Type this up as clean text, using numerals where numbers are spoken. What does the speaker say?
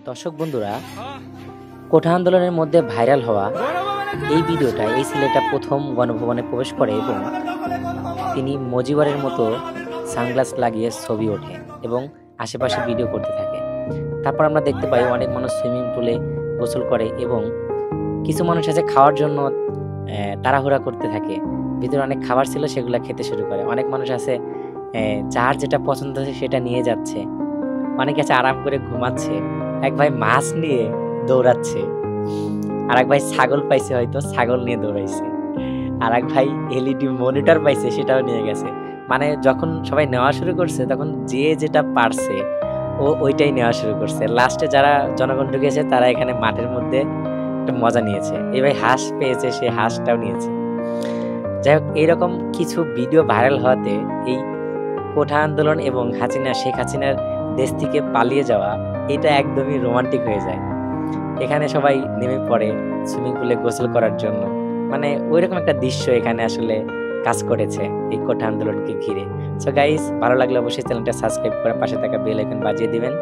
দর্শক বন্ধুরা, কোঠা আন্দোলনের মধ্যে ভাইরাল হওয়া এই ভিডিওটা এই ছেলেটা প্রথম গণভবনে প্রবেশ করে এবং তিনি মজিবরের মতো সানগ্লাস লাগিয়ে ছবি ওঠে এবং আশেপাশে ভিডিও করতে থাকে। তারপর আমরা দেখতে পাই অনেক মানুষ সুইমিং পুলে গোসল করে এবং কিছু মানুষ আছে খাওয়ার জন্য তাড়াহুড়া করতে থাকে। ভিতরে অনেক খাবার ছিল, সেগুলো খেতে শুরু করে। অনেক মানুষ আছে যার যেটা পছন্দ আছে সেটা নিয়ে যাচ্ছে। অনেকে আছে আরাম করে ঘুমাচ্ছে। এক ভাই মাছ নিয়ে দৌড়াচ্ছে, আর এক ভাই ছাগল পাইছে, হয়তো ছাগল নিয়ে দৌড়াইছে। আর এক ভাই এলইডি মনিটর পাইছে, সেটাও নিয়ে গেছে। মানে যখন সবাই নেওয়া শুরু করছে তখন যে যেটা পারছে ও ওইটাই নেওয়া শুরু করছে। লাস্টে যারা জনগণ ঢুকেছে তারা এখানে মাঠের মধ্যে একটা মজা নিয়েছে। এই ভাই হাঁস পেয়েছে, সে হাঁসটাও নিয়েছে। যাই হোক, এইরকম কিছু ভিডিও ভাইরাল হওয়াতে এই কোঠা আন্দোলন এবং শেখ হাসিনার দেশ থেকে পালিয়ে যাওয়া এটা একদমই রোমান্টিক হয়ে যায়। এখানে সবাই নেমে পড়ে সুইমিং পুলে গোসল করার জন্য। মানে ওইরকম একটা দৃশ্য এখানে আসলে কাজ করেছে এই কোঠা আন্দোলনকে ঘিরে। সো গাইস, ভালো লাগলে অবশ্যই চ্যানেলটা সাবস্ক্রাইব করে পাশে থাকা বেল আইকন বাজিয়ে দিবেন।